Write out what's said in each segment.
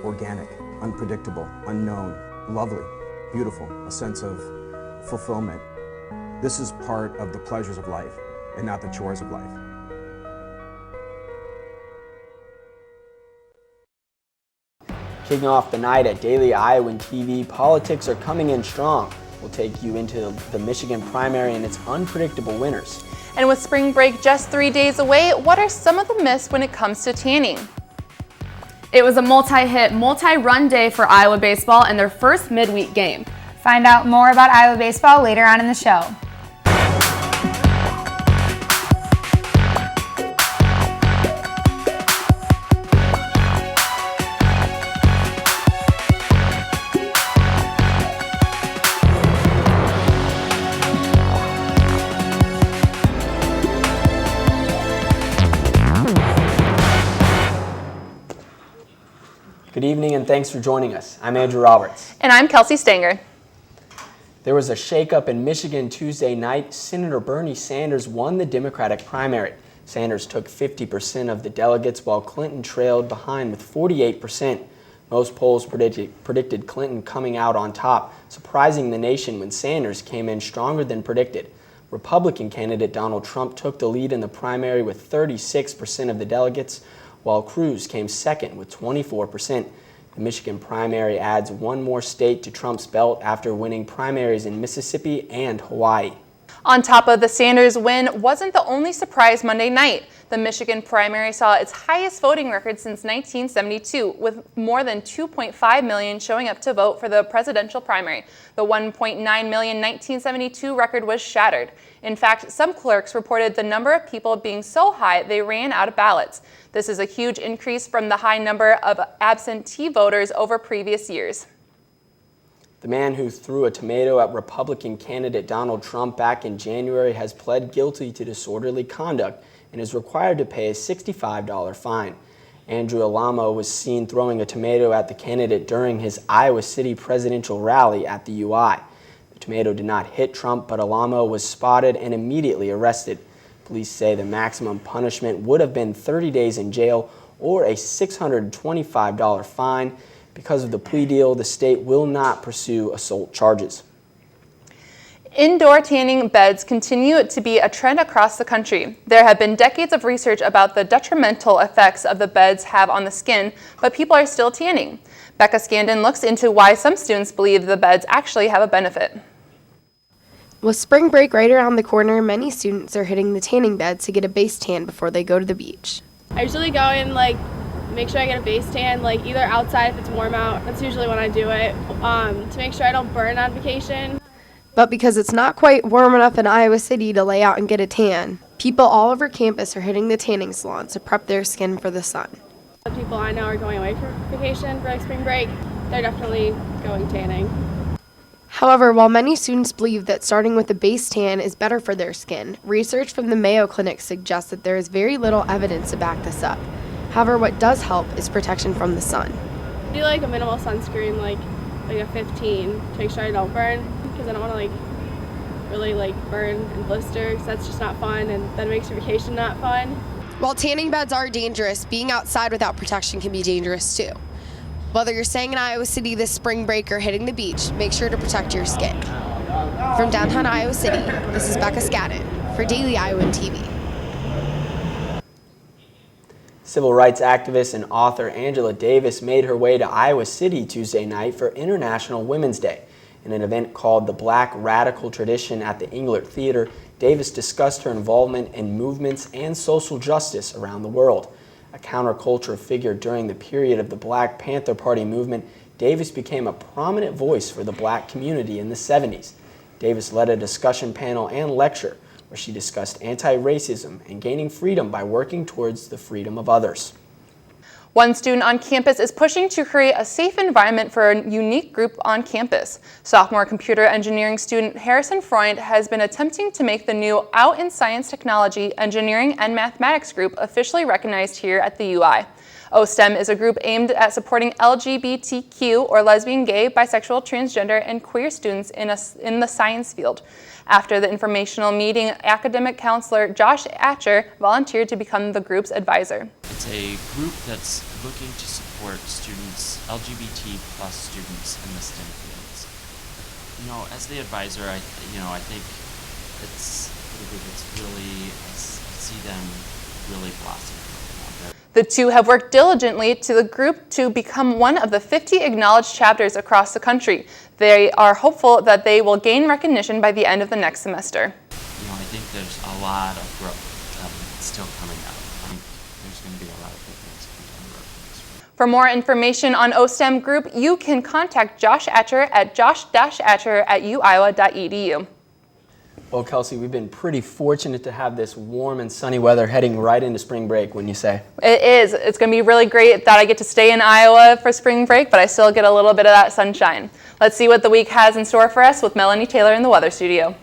organic, unpredictable, unknown, lovely, beautiful, a sense of fulfillment. This is part of the pleasures of life and not the chores of life. Kicking off the night at Daily Iowan TV, politics are coming in strong. We'll take you into the Michigan primary and its unpredictable winners. And with spring break just 3 days away, what are some of the myths when it comes to tanning? It was a multi-hit, multi-run day for Iowa baseball in their first midweek game. Find out more about Iowa baseball later on in the show. Good evening and thanks for joining us. I'm Andrew Roberts. And I'm Kelsey Stanger. There was a shakeup in Michigan Tuesday night. Senator Bernie Sanders won the Democratic primary. Sanders took 50% of the delegates while Clinton trailed behind with 48%. Most polls predicted Clinton coming out on top, surprising the nation when Sanders came in stronger than predicted. Republican candidate Donald Trump took the lead in the primary with 36% of the delegates, while Cruz came second with 24%. The Michigan primary adds one more state to Trump's belt after winning primaries in Mississippi and Hawaii. On top of the Sanders win wasn't the only surprise Monday night. The Michigan primary saw its highest voting record since 1972, with more than 2.5 million showing up to vote for the presidential primary. The 1.9 million 1972 record was shattered. In fact, some clerks reported the number of people being so high they ran out of ballots. This is a huge increase from the high number of absentee voters over previous years. The man who threw a tomato at Republican candidate Donald Trump back in January has pled guilty to disorderly conduct and is required to pay a $65 fine. Andrew Alamo was seen throwing a tomato at the candidate during his Iowa City presidential rally at the UI. The tomato did not hit Trump, but Alamo was spotted and immediately arrested. Police say the maximum punishment would have been 30 days in jail or a $625 fine. Because of the plea deal, the state will not pursue assault charges. Indoor tanning beds continue to be a trend across the country. There have been decades of research about the detrimental effects of the beds have on the skin, but people are still tanning. Becca Scandon looks into why some students believe the beds actually have a benefit. With spring break right around the corner, many students are hitting the tanning beds to get a base tan before they go to the beach. I usually go in make sure I get a base tan, either outside if it's warm out. That's usually when I do it, to make sure I don't burn on vacation. But because it's not quite warm enough in Iowa City to lay out and get a tan, people all over campus are hitting the tanning salons to prep their skin for the sun. The people I know are going away for vacation for spring break. They're definitely going tanning. However, while many students believe that starting with a base tan is better for their skin, research from the Mayo Clinic suggests that there is very little evidence to back this up. However, what does help is protection from the sun. I do a minimal sunscreen, like a 15, to make sure I don't burn, because I don't want to really burn and blister, because that's just not fun, and that makes your vacation not fun. While tanning beds are dangerous, being outside without protection can be dangerous too. Whether you're staying in Iowa City this spring break or hitting the beach, make sure to protect your skin. From downtown Iowa City, this is Becca Scadden for Daily Iowan TV. Civil rights activist and author Angela Davis made her way to Iowa City Tuesday night for International Women's Day. In an event called the Black Radical Tradition at the Englert Theater, Davis discussed her involvement in movements and social justice around the world. A counterculture figure during the period of the Black Panther Party movement, Davis became a prominent voice for the black community in the 70s. Davis led a discussion panel and lecture where she discussed anti-racism and gaining freedom by working towards the freedom of others. One student on campus is pushing to create a safe environment for a unique group on campus. Sophomore computer engineering student Harrison Freund has been attempting to make the new Out in Science, Technology, Engineering, and Mathematics group officially recognized here at the UI. OSTEM is a group aimed at supporting LGBTQ or lesbian, gay, bisexual, transgender, and queer students in the science field. After the informational meeting, academic counselor Josh Atcher volunteered to become the group's advisor. It's a group that's looking to support students LGBT plus students in the STEM fields. As the advisor, I think it's really, I see them really blossom. The two have worked diligently to the group to become one of the 50 acknowledged chapters across the country. They are hopeful that they will gain recognition by the end of the next semester. I think there's a lot of growth still coming up. I think there's going to be a lot of good things coming down the road. For more information on OSTEM Group, you can contact Josh Atcher at josh-atcher@uiowa.edu. Well, Kelsey, we've been pretty fortunate to have this warm and sunny weather heading right into spring break, wouldn't you say? It is. It's going to be really great that I get to stay in Iowa for spring break, but I still get a little bit of that sunshine. Let's see what the week has in store for us with Melanie Taylor in the weather studio.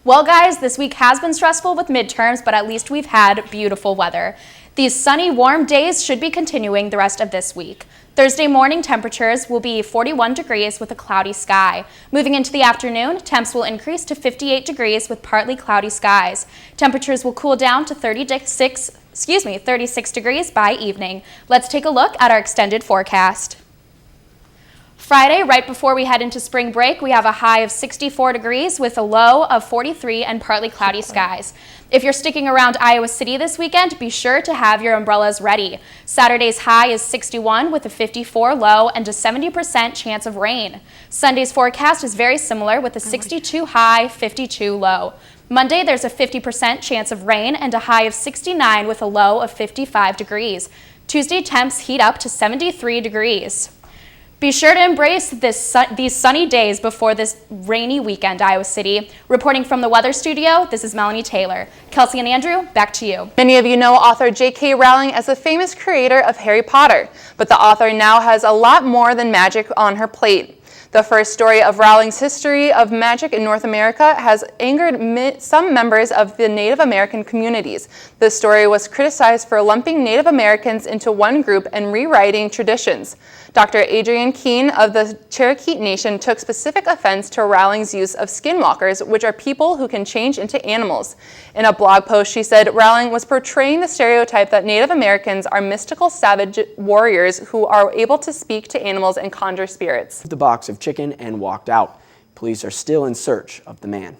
Well, guys, this week has been stressful with midterms, but at least we've had beautiful weather. These sunny, warm days should be continuing the rest of this week. Thursday morning temperatures will be 41 degrees with a cloudy sky. Moving into the afternoon, temps will increase to 58 degrees with partly cloudy skies. Temperatures will cool down to 36 degrees by evening. Let's take a look at our extended forecast. Friday, right before we head into spring break, we have a high of 64 degrees with a low of 43 and partly cloudy skies. If you're sticking around Iowa City this weekend, be sure to have your umbrellas ready. Saturday's high is 61 with a 54 low and a 70% chance of rain. Sunday's forecast is very similar with a 62 high, 52 low. Monday, there's a 50% chance of rain and a high of 69 with a low of 55 degrees. Tuesday, temps heat up to 73 degrees. Be sure to embrace these sunny days before this rainy weekend, Iowa City. Reporting from the weather studio, this is Melanie Taylor. Kelsey and Andrew, back to you. Many of you know author J.K. Rowling as the famous creator of Harry Potter, but the author now has a lot more than magic on her plate. The first story of Rowling's history of magic in North America has angered some members of the Native American communities. The story was criticized for lumping Native Americans into one group and rewriting traditions. Dr. Adrienne Keene of the Cherokee Nation took specific offense to Rowling's use of skinwalkers, which are people who can change into animals. In a blog post, she said Rowling was portraying the stereotype that Native Americans are mystical savage warriors who are able to speak to animals and conjure spirits. The box of chicken and walked out. Police are still in search of the man.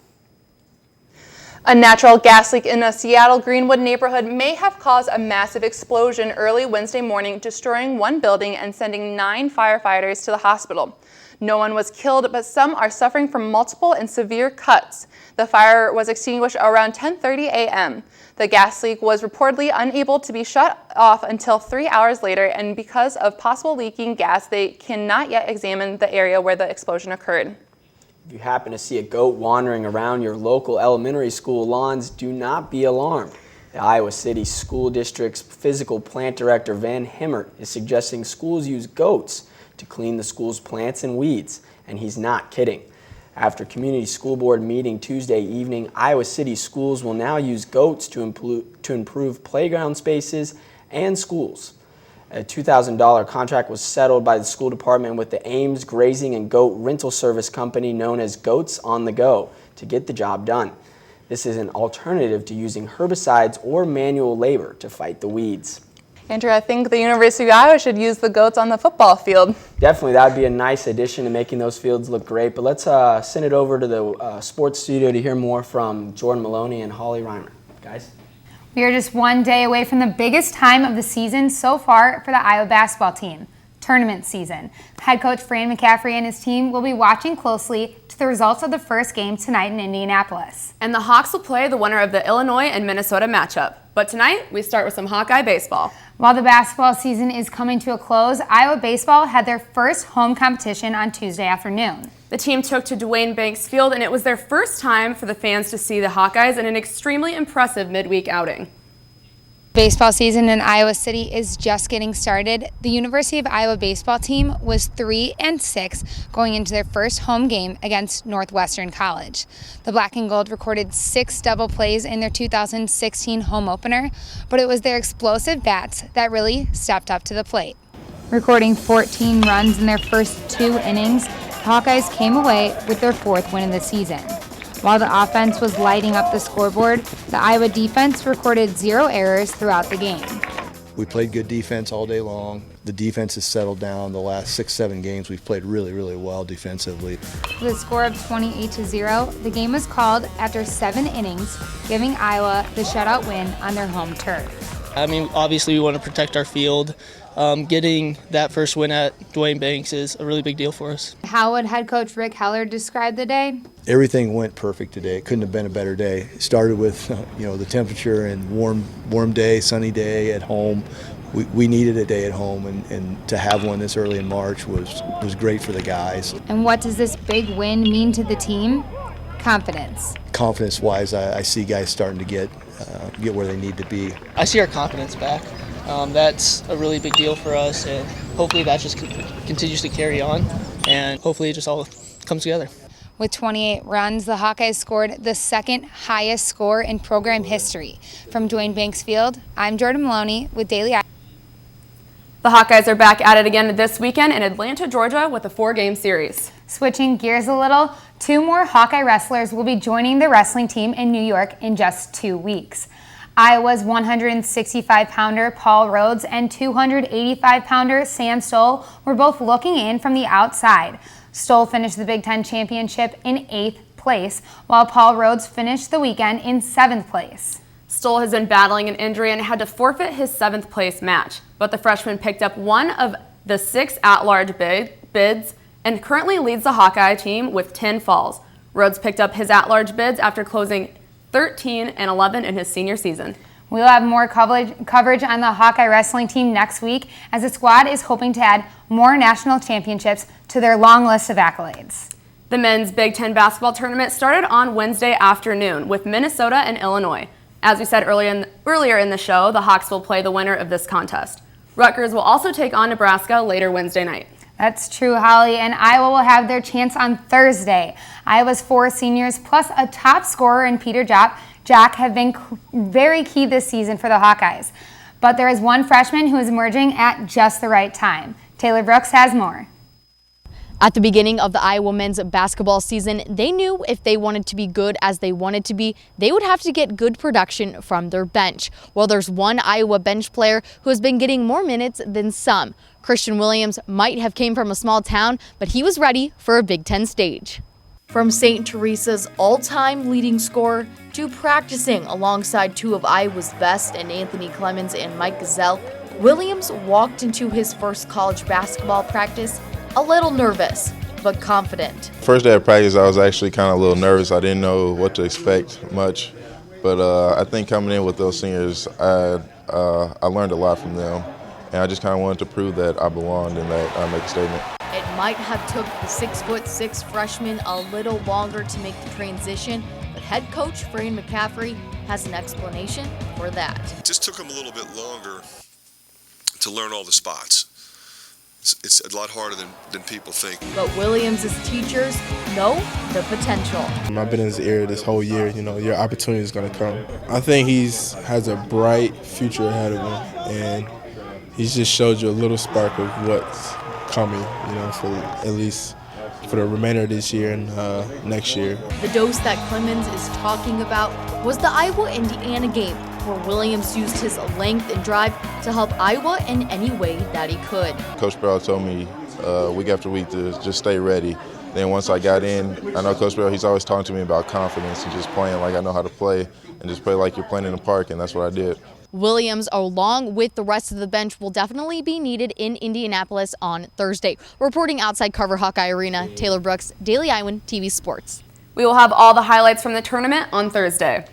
A natural gas leak in a Seattle Greenwood neighborhood may have caused a massive explosion early Wednesday morning, destroying one building and sending 9 firefighters to the hospital. No one was killed, but some are suffering from multiple and severe cuts. The fire was extinguished around 10:30 a.m. The gas leak was reportedly unable to be shut off until 3 hours later, and because of possible leaking gas, they cannot yet examine the area where the explosion occurred. If you happen to see a goat wandering around your local elementary school lawns, do not be alarmed. The Iowa City School District's physical plant director, Van Himmert, is suggesting schools use goats to clean the school's plants and weeds, and he's not kidding. After community school board meeting Tuesday evening, Iowa City schools will now use goats to improve playground spaces and schools. A $2,000 contract was settled by the school department with the Ames Grazing and Goat Rental Service Company known as Goats on the Go to get the job done. This is an alternative to using herbicides or manual labor to fight the weeds. Andrew, I think the University of Iowa should use the goats on the football field. Definitely, that would be a nice addition to making those fields look great. But let's send it over to the sports studio to hear more from Jordan Maloney and Holly Reimer. Guys? We are just one day away from the biggest time of the season so far for the Iowa basketball team, tournament season. Head coach Fran McCaffrey and his team will be watching closely to the results of the first game tonight in Indianapolis. And the Hawks will play the winner of the Illinois and Minnesota matchup. But tonight, we start with some Hawkeye baseball. While the basketball season is coming to a close, Iowa baseball had their first home competition on Tuesday afternoon. The team took to Duane Banks Field, and it was their first time for the fans to see the Hawkeyes in an extremely impressive midweek outing. Baseball season in Iowa City is just getting started. The University of Iowa baseball team was 3-6 going into their first home game against Northwestern College. The Black and Gold recorded 6 double plays in their 2016 home opener, but it was their explosive bats that really stepped up to the plate. Recording 14 runs in their first 2 innings, the Hawkeyes came away with their 4th win of the season. While the offense was lighting up the scoreboard, the Iowa defense recorded 0 errors throughout the game. We played good defense all day long. The defense has settled down. The last 6-7 games we've played really, really well defensively. With a score of 28-0, the game was called after 7 innings, giving Iowa the shutout win on their home turf. I mean, obviously we want to protect our field. Getting that first win at Dwayne Banks is a really big deal for us. How would head coach Rick Heller describe the day? Everything went perfect today. It couldn't have been a better day. It started with the temperature and warm day, sunny day at home. We needed a day at home, and to have one this early in March was great for the guys. And what does this big win mean to the team? Confidence. Confidence-wise, I see guys starting to get where they need to be. I see our confidence back. That's a really big deal for us, and hopefully that just continues to carry on, and hopefully it just all comes together. With 28 runs, the Hawkeyes scored the second highest score in program history. From Dwayne Banks Field, I'm Jordan Maloney with Daily Iowa. The Hawkeyes are back at it again this weekend in Atlanta, Georgia with a 4-game series. Switching gears a little, 2 more Hawkeye wrestlers will be joining the wrestling team in New York in just 2 weeks. Iowa's 165-pounder Paul Rhodes and 285-pounder Sam Stoll were both looking in from the outside. Stoll finished the Big Ten Championship in 8th place, while Paul Rhodes finished the weekend in 7th place. Stoll has been battling an injury and had to forfeit his 7th place match, but the freshman picked up one of the 6 at-large bids and currently leads the Hawkeye team with 10 falls. Rhodes picked up his at-large bids after closing 13-11 in his senior season. We'll have more coverage on the Hawkeye wrestling team next week, as the squad is hoping to add more national championships to their long list of accolades. The men's Big Ten basketball tournament started on Wednesday afternoon with Minnesota and Illinois. As we said earlier in the show, the Hawks will play the winner of this contest. Rutgers will also take on Nebraska later Wednesday night. That's true, Holly, and Iowa will have their chance on Thursday. Iowa's 4 seniors plus a top scorer in Peter Jack have been very key this season for the Hawkeyes. But there is one freshman who is emerging at just the right time. Taylor Brooks has more. At the beginning of the Iowa men's basketball season, they knew if they wanted to be good as they wanted to be, they would have to get good production from their bench. Well, there's one Iowa bench player who has been getting more minutes than some. Christian Williams might have came from a small town, but he was ready for a Big Ten stage. From St. Teresa's all-time leading scorer to practicing alongside 2 of Iowa's best in Anthony Clemens and Mike Gazelle, Williams walked into his first college basketball practice a little nervous, but confident. First day of practice, I was actually kind of a little nervous. I didn't know what to expect much, but I think coming in with those seniors, I learned a lot from them, and I just kind of wanted to prove that I belonged and that I make a statement. It might have took the 6'6" freshman a little longer to make the transition, but head coach Fran McCaffrey has an explanation for that. It just took him a little bit longer to learn all the spots. It's a lot harder than people think. But Williams' teachers know the potential. I've been in his ear this whole year, your opportunity is going to come. I think he has a bright future ahead of him, and he's just showed you a little spark of what's coming, for at least for the remainder of this year and next year. The dose that Clemens is talking about was the Iowa-Indiana game, where Williams used his length and drive to help Iowa in any way that he could. Coach Burrow told me week after week to just stay ready. Then once I got in, I know Coach Burrow, he's always talking to me about confidence and just playing like I know how to play and just play like you're playing in the park, and that's what I did. Williams, along with the rest of the bench, will definitely be needed in Indianapolis on Thursday. Reporting outside Carver Hawkeye Arena, Taylor Brooks, Daily Iowan TV Sports. We will have all the highlights from the tournament on Thursday.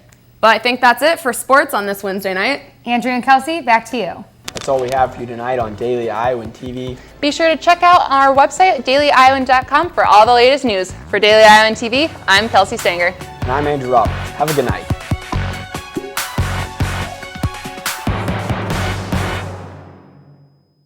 But I think that's it for sports on this Wednesday night. Andrew and Kelsey, back to you. That's all we have for you tonight on Daily Iowan TV. Be sure to check out our website, dailyiowan.com, for all the latest news. For Daily Iowan TV, I'm Kelsey Stanger. And I'm Andrew Roberts. Have a good night.